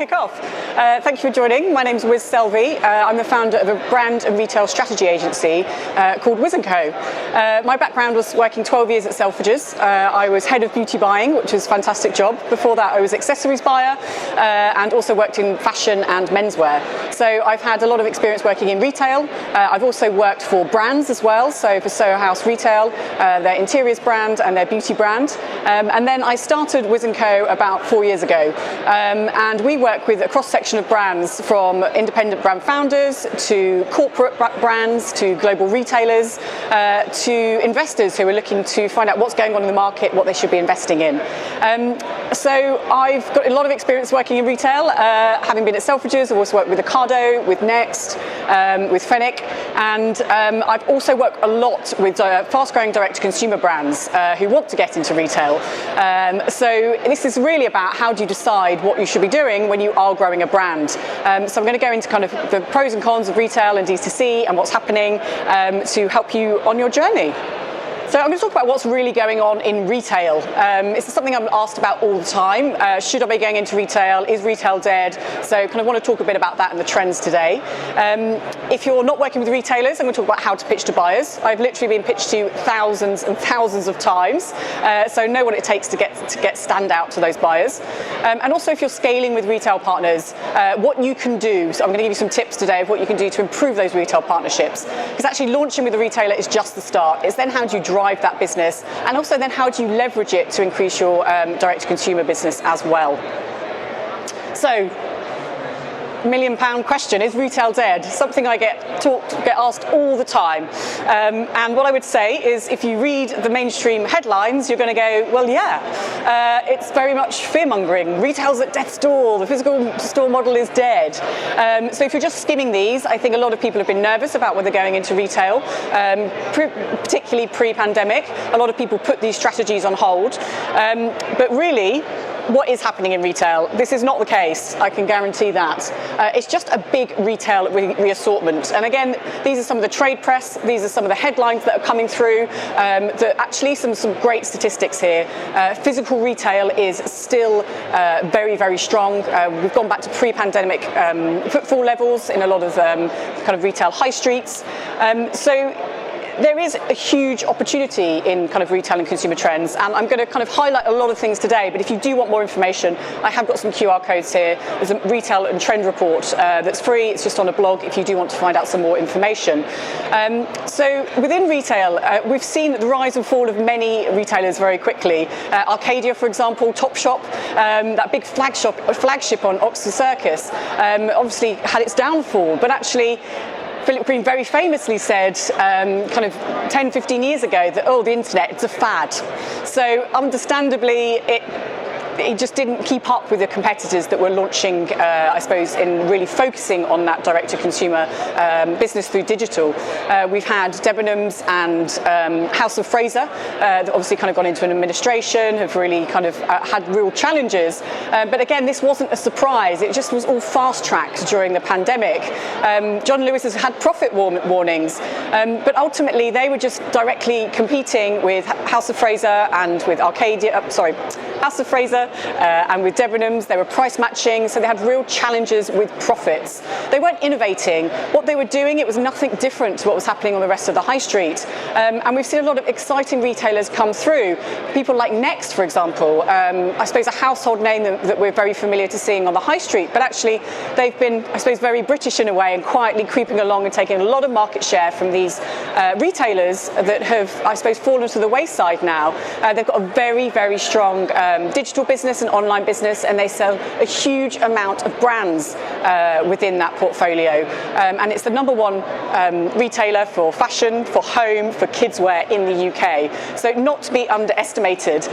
kick off. Thank you for joining. My name's WIZZ&CO. I'm the founder of a brand and retail strategy agency called WIZZ&CO. My background was working 12 years at Selfridges. I was head of beauty buying, which was a fantastic job. Before that, I was accessories buyer and also worked in fashion and menswear. So I've had a lot of experience working in retail. I've also worked for brands as well, so for Soho House Retail, their interiors brand and their beauty brand. And then I started WIZZ&CO about 4 years ago. And we work with a cross-section of brands, from independent brand founders to corporate brands to global retailers to investors who are looking to find out what's going on in the market, what they should be investing in. So I've got a lot of experience working in retail, having been at Selfridges. I've also worked with Ocado, with Next, with Fenwick, and I've also worked a lot with fast-growing direct-to-consumer brands who want to get into retail. So this is really about how do you decide what you should be doing when you are growing a brand. So I'm going to go into kind of the pros and cons of retail and DTC and what's happening to help you on your journey. So I'm going to talk about what's really going on in retail. It's something I'm asked about all the time. Should I be going into retail? Is retail dead? So kind of want to talk a bit about that and the trends today. If you're not working with retailers, I'm going to talk about how to pitch to buyers. I've literally been pitched to thousands and thousands of times, so know what it takes to get stand out to those buyers. And also, if you're scaling with retail partners, what you can do. So I'm going to give you some tips today of what you can do to improve those retail partnerships. Because actually launching with a retailer is just the start. It's then how do you drive that business, and also then how do you leverage it to increase your direct-to-consumer business as well. So, £1 million question, is retail dead? Something I get asked all the time. And what I would say is, if you read the mainstream headlines, you're going to go, well, yeah, it's very much fear-mongering. Retail's at death's door. The physical store model is dead. So if you're just skimming these, I think a lot of people have been nervous about whether going into retail, particularly pre-pandemic. A lot of people put these strategies on hold. But really, what is happening in retail? This is not the case, I can guarantee that. It's just a big retail reassortment. And again, these are some of the trade press, these are some of the headlines that are coming through. Actually some great statistics here. Physical retail is still very, very strong. We've gone back to pre-pandemic footfall levels in a lot of kind of retail high streets. So there is a huge opportunity in kind of retail and consumer trends, and I'm going to kind of highlight a lot of things today, but if you do want more information, I have got some QR codes here. There's a retail and trend report that's free. It's just on a blog if you do want to find out some more information. So within retail, we've seen the rise and fall of many retailers very quickly. Arcadia, for example, Topshop, that big flagship on Oxford Circus, obviously had its downfall, but actually Philip Green very famously said kind of 10, 15 years ago that, oh, the internet, it's a fad. So understandably, it just didn't keep up with the competitors that were launching, I suppose, in really focusing on that direct-to-consumer business through digital. We've had Debenhams and House of Fraser that obviously kind of gone into an administration, have really kind of had real challenges. But again, this wasn't a surprise. It just was all fast-tracked during the pandemic. John Lewis has had profit warnings, but ultimately they were just directly competing with House of Fraser and with House of Fraser and with Debenhams. They were price matching, so they had real challenges with profits. They weren't innovating. What they were doing, it was nothing different to what was happening on the rest of the high street. And we've seen a lot of exciting retailers come through. People like Next, for example, I suppose a household name that we're very familiar to seeing on the high street, but actually they've been, I suppose, very British in a way and quietly creeping along and taking a lot of market share from these retailers that have, I suppose, fallen to the wayside now. They've got a very, very strong digital business and online business, and they sell a huge amount of brands within that portfolio. And it's the #1 retailer for fashion, for home, for kids wear in the UK. So not to be underestimated.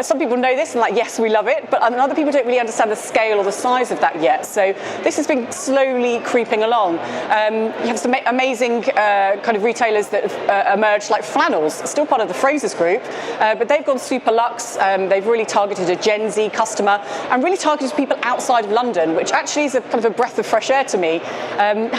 Some people know this and like, yes, we love it, but other people don't really understand the scale or the size of that yet. So this has been slowly creeping along. You have some amazing kind of retailers that have emerged, like Flannels, still part of the Frasers group, but they've gone super luxe. They've really targeted a Gen Z customer and really targeted people outside of London, which actually is a kind of a breath of fresh air to me.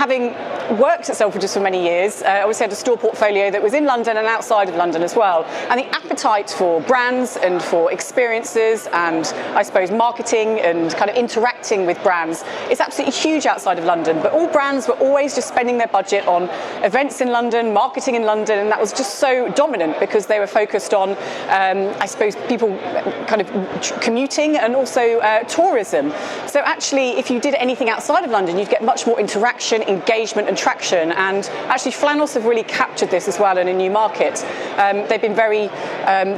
Having worked at Selfridges for many years, I always had a store portfolio that was in London and outside of London as well. And the appetite for brands and for experiences and I suppose marketing and kind of interacting with brands is absolutely huge outside of London. But all brands were always just spending their budget on events in London, marketing in London, and that was just so dominant because they were focused on, I suppose, people kind of commuting and also tourism. So actually, if you did anything outside of London, you'd get much more interaction, engagement and traction. And actually, Flannels have really captured this as well in a new market. They've been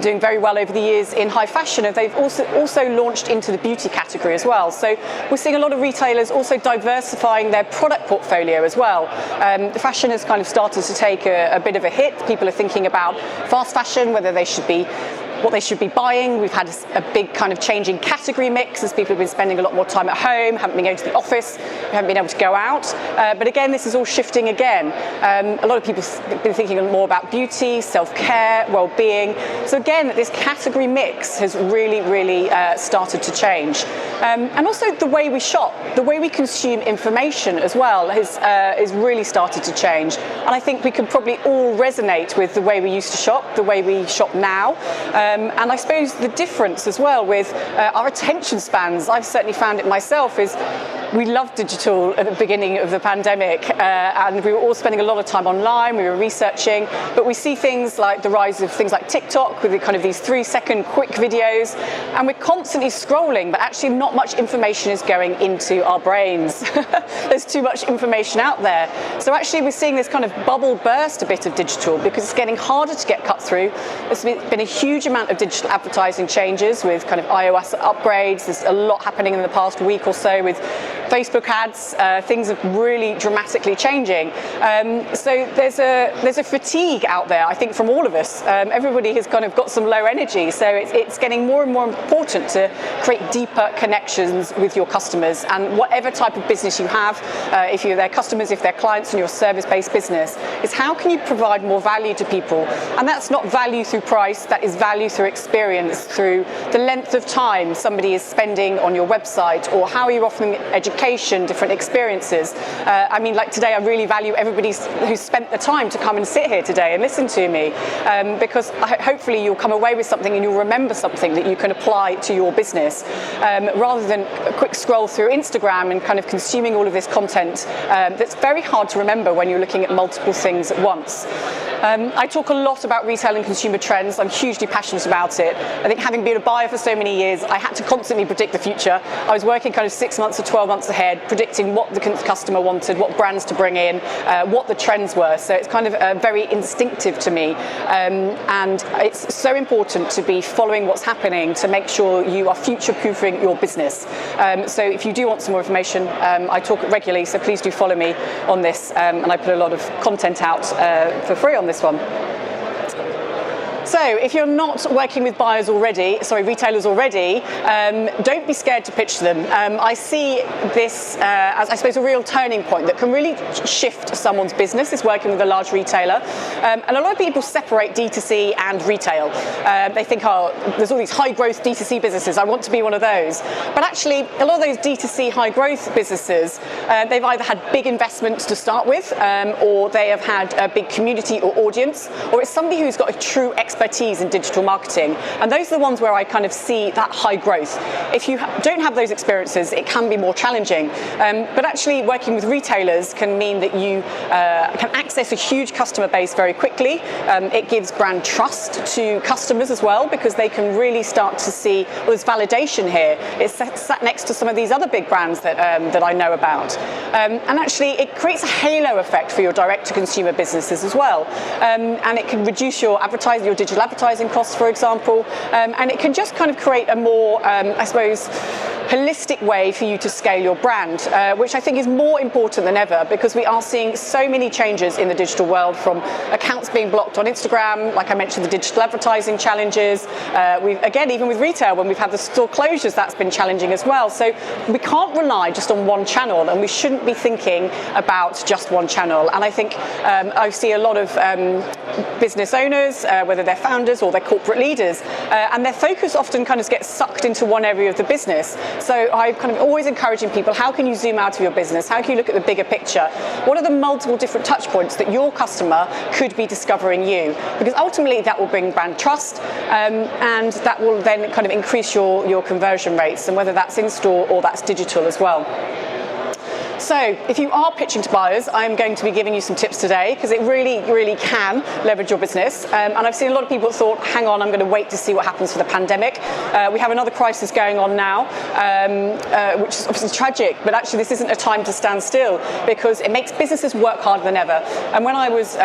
doing very well over the years in high fashion, and they've also launched into the beauty category as well. So we're seeing a lot of retailers also diversifying their product portfolio as well. The fashion has kind of started to take a bit of a hit. People are thinking about fast fashion, whether they should be what they should be buying. We've had a big kind of change in category mix as people have been spending a lot more time at home, haven't been going to the office, we haven't been able to go out. But again, this is all shifting again. A lot of people have been thinking more about beauty, self-care, well-being. So again, this category mix has really started to change. And also the way we shop, the way we consume information as well is really started to change. And I think we can probably all resonate with the way we used to shop, the way we shop now. And I suppose the difference as well with our attention spans, I've certainly found it myself, is we loved digital at the beginning of the pandemic and we were all spending a lot of time online, we were researching, but we see things like the rise of things like TikTok with the kind of these 3-second quick videos, and we're constantly scrolling, but actually not much information is going into our brains. There's too much information out there. So actually we're seeing this kind of bubble burst a bit of digital because it's getting harder to get cut through. There's been a huge amount of digital advertising changes with kind of iOS upgrades. There's a lot happening in the past week or so with Facebook ads. Things are really dramatically changing. So there's a fatigue out there, I think, from all of us. Everybody has kind of got some low energy. So it's getting more and more important to create deeper connections with your customers. And whatever type of business you have, if you're their customers, if they're clients in your service-based business, is how can you provide more value to people? And that's not value through price, that is value through experience, through the length of time somebody is spending on your website, or how you're offering education, different experiences. I mean, like today, I really value everybody who's spent the time to come and sit here today and listen to me, because hopefully you'll come away with something and you'll remember something that you can apply to your business, rather than a quick scroll through Instagram and kind of consuming all of this content that's very hard to remember when you're looking at multiple things at once. I talk a lot about retail and consumer trends. I'm hugely passionate about it. I think having been a buyer for so many years, I had to constantly predict the future. I was working kind of 6 months or 12 months ahead, predicting what the customer wanted, what brands to bring in, what the trends were. So it's kind of very instinctive to me. And it's so important to be following what's happening to make sure you are future-proofing your business. So if you do want some more information, I talk regularly, so please do follow me on this. And I put a lot of content out for free on this one. So if you're not working with retailers already, don't be scared to pitch them. I see this as, I suppose, a real turning point that can really shift someone's business, is working with a large retailer. And a lot of people separate D2C and retail. They think, oh, there's all these high growth D2C businesses, I want to be one of those. But actually, a lot of those D2C high growth businesses, they've either had big investments to start with, or they have had a big community or audience, or it's somebody who's got a true expertise in digital marketing, and those are the ones where I kind of see that high growth. If you don't have those experiences, it can be more challenging, but actually working with retailers can mean that you can access a huge customer base very quickly. It gives brand trust to customers as well, because they can really start to see, well, there's validation here. It's sat next to some of these other big brands that I know about, and actually it creates a halo effect for your direct-to-consumer businesses as well, and it can reduce your digital advertising costs, for example, and it can just kind of create a more, I suppose, holistic way for you to scale your brand, which I think is more important than ever, because we are seeing so many changes in the digital world, from accounts being blocked on Instagram, like I mentioned, the digital advertising challenges. Again, even with retail, when we've had the store closures, that's been challenging as well. So we can't rely just on one channel, and we shouldn't be thinking about just one channel. And I think I see a lot of business owners, whether they're founders or they're corporate leaders, and their focus often kind of gets sucked into one area of the business. So I'm kind of always encouraging people, how can you zoom out of your business? How can you look at the bigger picture? What are the multiple different touch points that your customer could be discovering you? Because ultimately that will bring brand trust, and that will then kind of increase your conversion rates, and whether that's in store or that's digital as well. So if you are pitching to buyers, I'm going to be giving you some tips today, because it really, really can leverage your business. And I've seen a lot of people thought, hang on, I'm going to wait to see what happens for the pandemic. We have another crisis going on now, which is obviously tragic, but actually this isn't a time to stand still, because it makes businesses work harder than ever. And when I was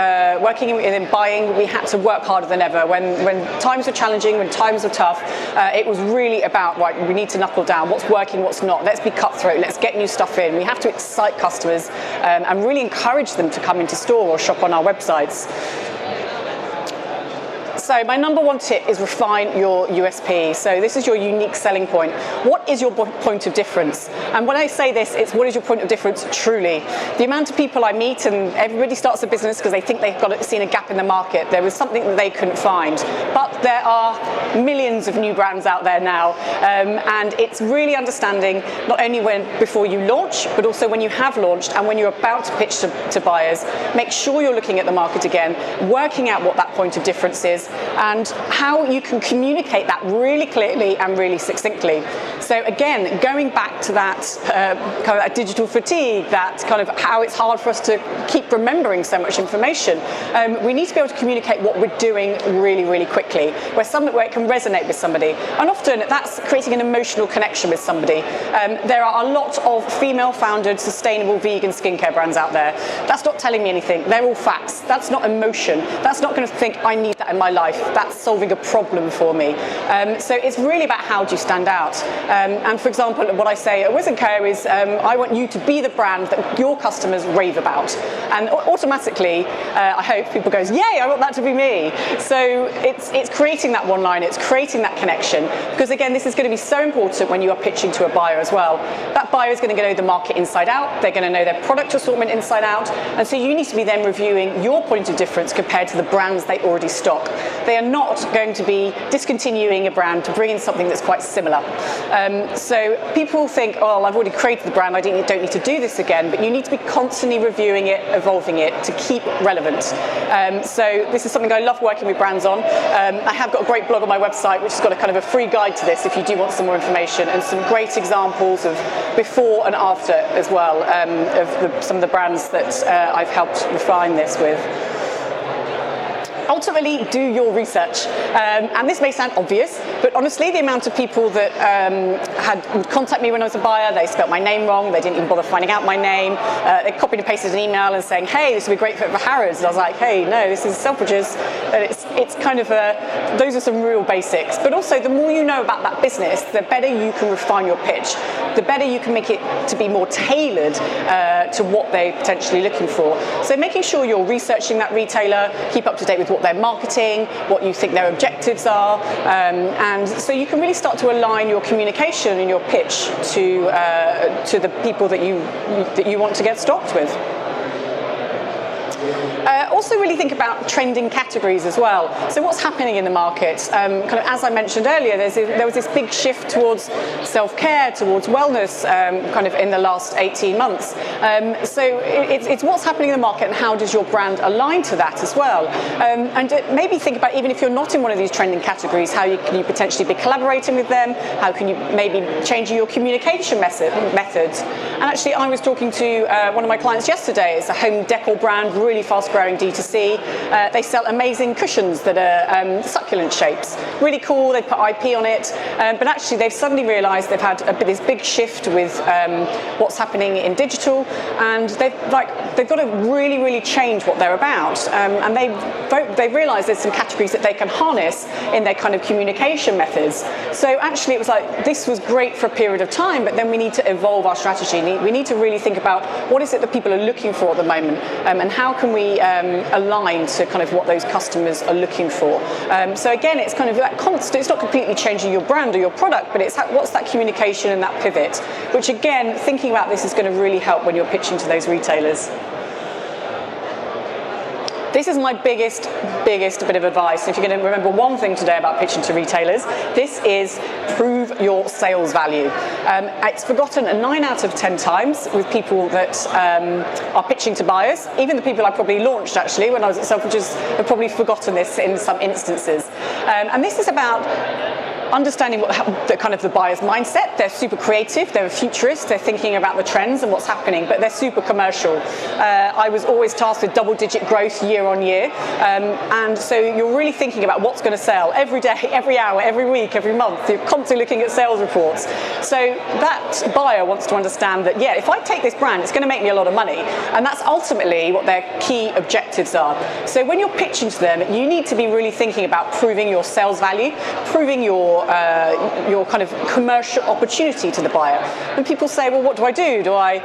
working in buying, we had to work harder than ever. When times were challenging, when times were tough, it was really about, right, we need to knuckle down. What's working, what's not? Let's be cutthroat. Let's get new stuff in. We have to excite customers and really encourage them to come into store or shop on our websites. So my number one tip is refine your USP. So this is your unique selling point. What is your point of difference? And when I say this, it's what is your point of difference truly? The amount of people I meet, and everybody starts a business because they think they've seen a gap in the market. There was something that they couldn't find. But there are millions of new brands out there now. And it's really understanding not only before you launch, but also when you have launched and when you're about to pitch to buyers. Make sure you're looking at the market again, working out what that point of difference is, and how you can communicate that really clearly and really succinctly. So again, going back to that kind of that digital fatigue, that kind of how it's hard for us to keep remembering so much information, we need to be able to communicate what we're doing really, really quickly, where it can resonate with somebody. And often that's creating an emotional connection with somebody. There are a lot of female-founded, sustainable vegan skincare brands out there. That's not telling me anything. They're all facts. That's not emotion. That's not going to think, I need that in my life. That's solving a problem for me. So it's really about how do you stand out. And for example, what I say at WIZZ&CO is, I want you to be the brand that your customers rave about. And automatically, I hope people goes, yay, I want that to be me. So it's creating that one line, it's creating that connection. Because again, this is going to be so important when you are pitching to a buyer as well. That buyer is going to know the market inside out, they're going to know their product assortment inside out, and so you need to be then reviewing your point of difference compared to the brands they already stock. They are not going to be discontinuing a brand to bring in something that's quite similar. So people think, oh, I've already created the brand, I don't need to do this again, but you need to be constantly reviewing it, evolving it to keep relevant. So this is something I love working with brands on. I have got a great blog on my website which has got a kind of a free guide to this if you do want some more information, and some great examples of before and after as well, of some of the brands that I've helped refine this with. Ultimately, do your research. And this may sound obvious, but honestly, the amount of people that would contact me when I was a buyer, they spelt my name wrong, they didn't even bother finding out my name, they copied and pasted an email and saying, hey, this would be great fit for Harrods. And I was like, hey, no, this is Selfridges. It's kind of those are some real basics. But also, the more you know about that business, the better you can refine your pitch. The better you can make it to be more tailored to what they're potentially looking for. So making sure you're researching that retailer, keep up to date with what they're marketing, what you think their objectives are, and so you can really start to align your communication and your pitch to the people that you want to get stocked with. Also really think about trending categories as well. So what's happening in the market? Kind of as I mentioned earlier, there was this big shift towards self-care, towards wellness, kind of in the last 18 months. So it's what's happening in the market and how does your brand align to that as well. And maybe think about, even if you're not in one of these trending categories, how can you potentially be collaborating with them? How can you maybe change your communication methods? And actually, I was talking to one of my clients yesterday. It's a home decor brand, really really fast-growing D2C. They sell amazing cushions that are succulent shapes. Really cool, they put IP on it, but actually they've suddenly realised they've had this big shift with what's happening in digital, and they've got to really, really change what they're about. And they've realised there's some categories that they can harness in their kind of communication methods. So actually it was like, this was great for a period of time, but then we need to evolve our strategy. We need to really think about what is it that people are looking for at the moment, and how can we align to kind of what those customers are looking for. So again, it's kind of that constant, it's not completely changing your brand or your product, but it's what's that communication and that pivot, which again, thinking about this is going to really help when you're pitching to those retailers. This is my biggest bit of advice. If you're going to remember one thing today about pitching to retailers, this is prove your sales value. It's forgotten 9 out of 10 times with people that are pitching to buyers. Even the people I probably launched actually when I was at Selfridges have probably forgotten this in some instances. And this is about understanding the buyer's mindset. They're super creative, they're futurists, they're thinking about the trends and what's happening, but they're super commercial. I was always tasked with double-digit growth year on year, and so you're really thinking about what's going to sell every day, every hour, every week, every month. You're constantly looking at sales reports. So that buyer wants to understand that, yeah, if I take this brand, it's going to make me a lot of money, and that's ultimately what their key objectives are. So when you're pitching to them, you need to be really thinking about proving your sales value, proving your kind of commercial opportunity to the buyer. And people say, well, what do I do? Do I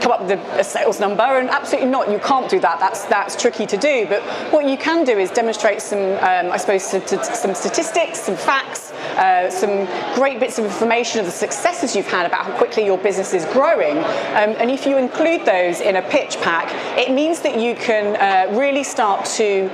come up with a sales number? And absolutely not, you can't do that. That's tricky to do. But what you can do is demonstrate some, I suppose, some statistics, some facts, some great bits of information of the successes you've had about how quickly your business is growing. And if you include those in a pitch pack, it means that you can really start to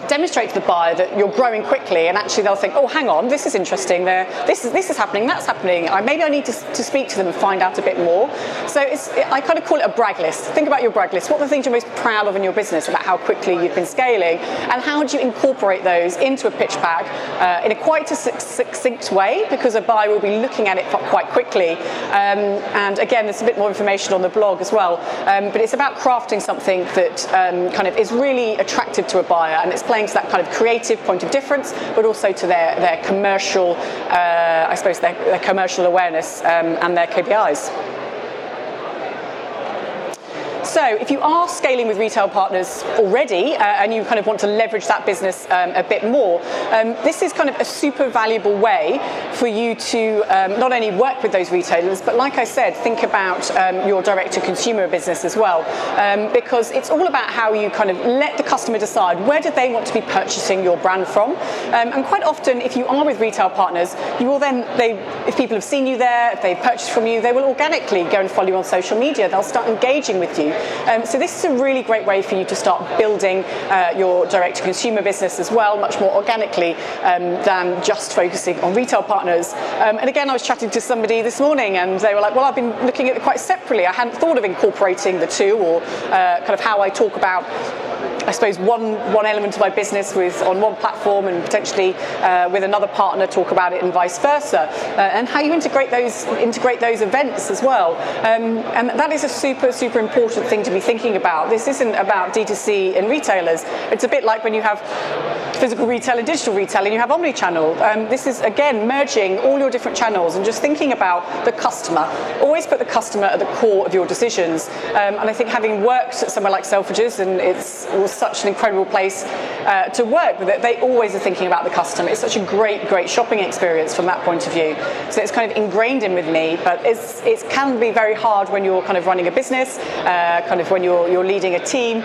demonstrate to the buyer that you're growing quickly, and actually they'll think, oh, hang on, this is interesting, this is happening, that's happening, maybe I need to speak to them and find out a bit more. So I kind of call it a brag list. Think about your brag list. What are the things you're most proud of in your business about how quickly you've been scaling, and how do you incorporate those into a pitch pack in a quite a succinct way, because a buyer will be looking at it quite quickly. And again, there's a bit more information on the blog as well, but it's about crafting something that kind of is really attractive to a buyer, and it's playing to that kind of creative point of difference, but also to their commercial, I suppose, their commercial awareness and their KPIs. So if you are scaling with retail partners already and you kind of want to leverage that business a bit more, this is kind of a super valuable way for you to not only work with those retailers, but like I said, think about your direct-to-consumer business as well, because it's all about how you kind of let the customer decide where do they want to be purchasing your brand from. And quite often, if you are with retail partners, you will then, if people have seen you there, if they've purchased from you, they will organically go and follow you on social media. They'll start engaging with you. So this is a really great way for you to start building your direct-to-consumer business as well, much more organically than just focusing on retail partners. And again, I was chatting to somebody this morning and they were like, well, I've been looking at it quite separately. I hadn't thought of incorporating the two, or kind of how I talk about, I suppose, one element of my business on one platform and potentially with another partner talk about it, and vice versa, and how you integrate those events as well. And that is a super important thing to be thinking about. This isn't about D2C and retailers. It's a bit like when you have physical retail and digital retail and you have Omni-Channel. This is, again, merging all your different channels and just thinking about the customer. Always put the customer at the core of your decisions. And I think, having worked at somewhere like Selfridges, and it was such an incredible place to work with it, they always are thinking about the customer. It's such a great shopping experience from that point of view. So it's kind of ingrained in with me, but it can be very hard when you're kind of running a business, kind of when you're leading a team.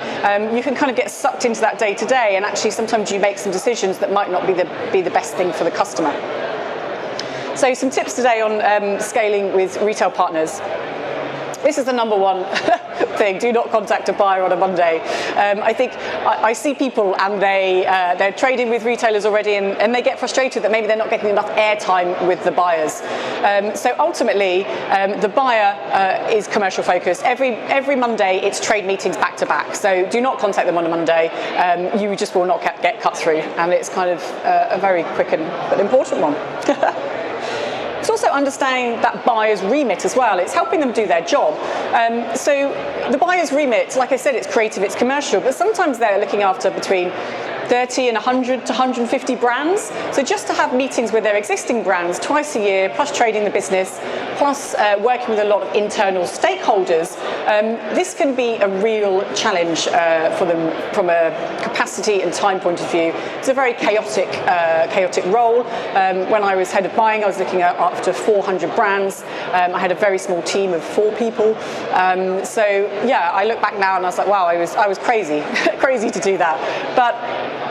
You can kind of get sucked into that day to day, and actually sometimes you make some decisions that might not be the best thing for the customer. So some tips today on scaling with retail partners. This is the number one thing. Do not contact a buyer on a Monday. I think I see people and they're trading with retailers already, and they get frustrated that maybe they're not getting enough airtime with the buyers. So ultimately, the buyer is commercial focused. Every Monday, it's trade meetings back to back. So do not contact them on a Monday. You just will not get cut through, and it's kind of a very quick but important one. It's also understanding that buyer's remit as well. It's helping them do their job. So the buyer's remit, like I said, it's creative, it's commercial, but sometimes they're looking after between 30 and 100 to 150 brands. So just to have meetings with their existing brands twice a year, plus trading the business, plus working with a lot of internal stakeholders, this can be a real challenge for them from a capacity and time point of view. It's a very chaotic role. When I was head of buying, I was looking at up to 400 brands. I had a very small team of 4 people. So yeah, I look back now and I was like, wow, I was crazy, crazy to do that. But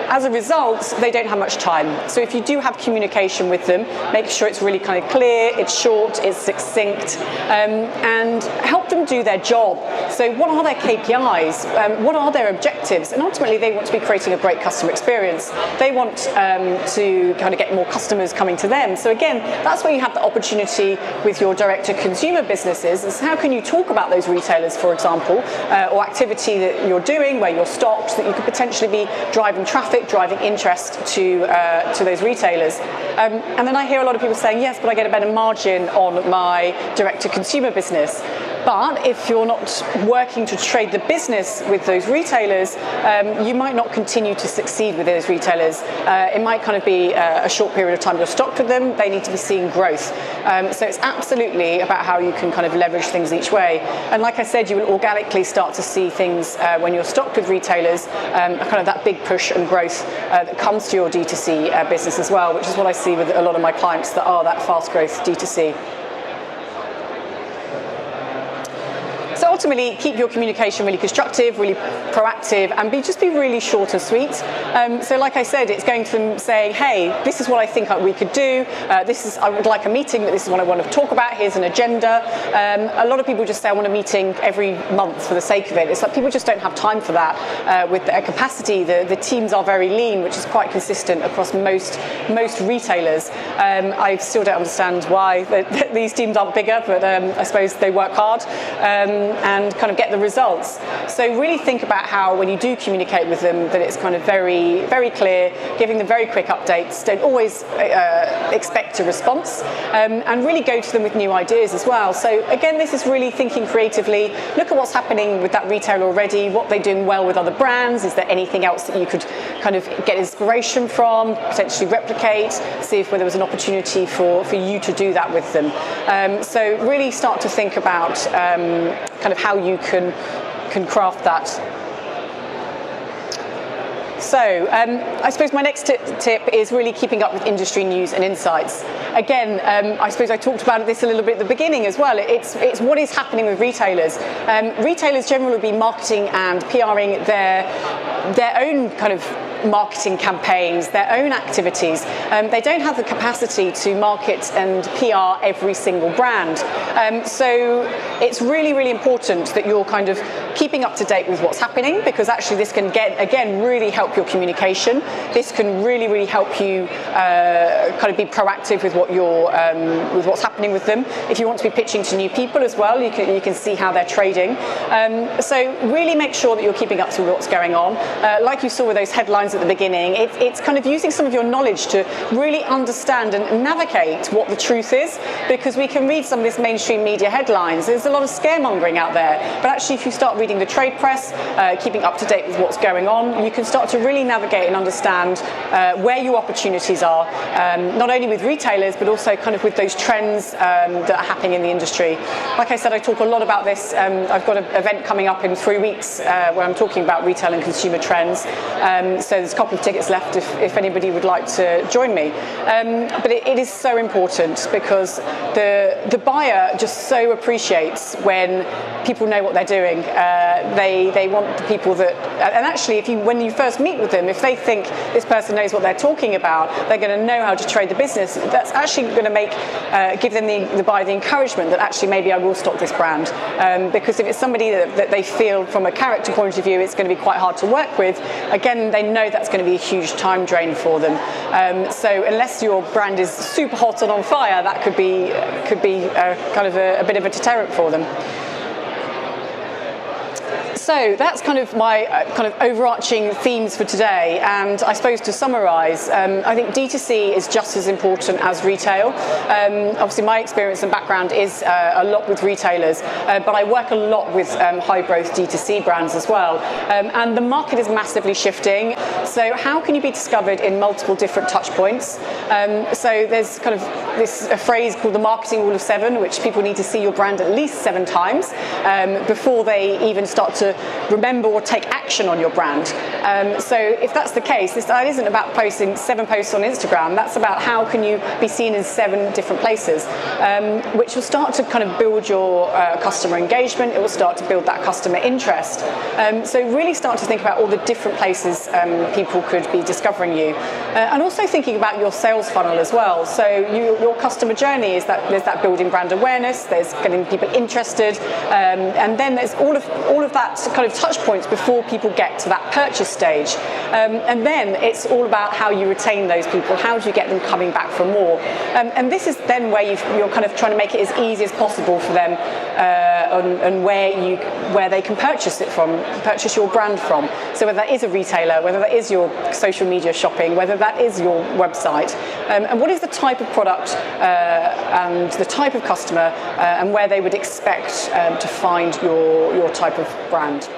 as a result, they don't have much time. So if you do have communication with them, make sure it's really kind of clear, it's short, it's succinct, and help them do their job. So what are their KPIs? What are their objectives? And ultimately, they want to be creating a great customer experience. They want to kind of get more customers coming to them. So again, that's where you have the opportunity with your direct-to-consumer businesses, is how can you talk about those retailers, for example, or activity that you're doing where you're stocked, that you could potentially be driving traffic, driving interest to those retailers. And then I hear a lot of people saying, yes, but I get a better margin on my direct-to-consumer business. But if you're not working to trade the business with those retailers, you might not continue to succeed with those retailers. It might kind of be a short period of time you're stocked with them. They need to be seeing growth. So it's absolutely about how you can kind of leverage things each way. And like I said, you will organically start to see things when you're stocked with retailers, kind of that big push and growth that comes to your D2C business as well, which is what I see with a lot of my clients that are that fast growth D2C. So ultimately, keep your communication really constructive, really proactive, and just be really short and sweet. So like I said, it's going to them saying, hey, this is what I think we could do. I would like a meeting, but this is what I want to talk about. Here's an agenda. A lot of people just say, I want a meeting every month for the sake of it. It's like people just don't have time for that with their capacity. The teams are very lean, which is quite consistent across most retailers. I still don't understand why these teams aren't bigger, but I suppose they work hard. And kind of get the results. So really think about how when you do communicate with them that it's kind of very, very clear, giving them very quick updates. Don't always expect a response, and really go to them with new ideas as well. So again, this is really thinking creatively. Look at what's happening with that retailer already, what they're doing well with other brands. Is there anything else that you could kind of get inspiration from, potentially replicate, see if there was an opportunity for you to do that with them. So really start to think about kind of how you can craft that. So I suppose my next tip is really keeping up with industry news and insights. Again, I suppose I talked about this a little bit at the beginning as well. It's what is happening with retailers. Retailers generally will be marketing and PRing their own kind of marketing campaigns, their own activities. They don't have the capacity to market and PR every single brand. So it's really, really important that you're kind of keeping up to date with what's happening, because actually this can again really help your communication. This can really, really help you kind of be proactive with with what's happening with them. If you want to be pitching to new people as well, you can see how they're trading. So really make sure that you're keeping up to what's going on. Like you saw with those headlines at the beginning, it's kind of using some of your knowledge to really understand and navigate what the truth is, because we can read some of this mainstream media headlines. There's a lot of scaremongering out there, but actually if you start reading the trade press, keeping up to date with what's going on, you can start to really navigate and understand where your opportunities are, not only with retailers, but also kind of with those trends that are happening in the industry. Like I said, I talk a lot about this. I've got an event coming up in 3 weeks where I'm talking about retail and consumer trends. So there's a couple of tickets left if anybody would like to join me. But it is so important, because the buyer just so appreciates when people know what they're doing. They want the people that, and actually when you first meet with them, if they think this person knows what they're talking about, they're going to know how to trade the business. That's actually going to give them the buyer the encouragement that actually maybe I will stock this brand. Because if it's somebody that they feel from a character point of view it's going to be quite hard to work with, again, they know that's going to be a huge time drain for them. So unless your brand is super hot and on fire, that could be kind of a bit of a deterrent for them. So that's kind of my kind of overarching themes for today, and I suppose to summarise, I think D2C is just as important as retail. Obviously my experience and background is a lot with retailers, but I work a lot with high growth D2C brands as well, and the market is massively shifting. So how can you be discovered in multiple different touch points? So there's kind of a phrase called the marketing rule of 7, which people need to see your brand at least 7 times before they even start to remember or take action on your brand. So if that's the case, that isn't about posting 7 posts on Instagram. That's about how can you be seen in 7 different places, which will start to kind of build your customer engagement. It will start to build that customer interest. So really start to think about all the different places people could be discovering you, and also thinking about your sales funnel as well. So your customer journey is that there's that building brand awareness, there's getting people interested, and then there's all of that kind of touch points before people get to that purchase stage, and then it's all about how you retain those people. How do you get them coming back for more? And this is then where you're kind of trying to make it as easy as possible for them, and where they can purchase it from, purchase your brand from. So whether that is a retailer, whether that is your social media shopping, whether that is your website, and what is the type of product and the type of customer and where they would expect to find your type of brand.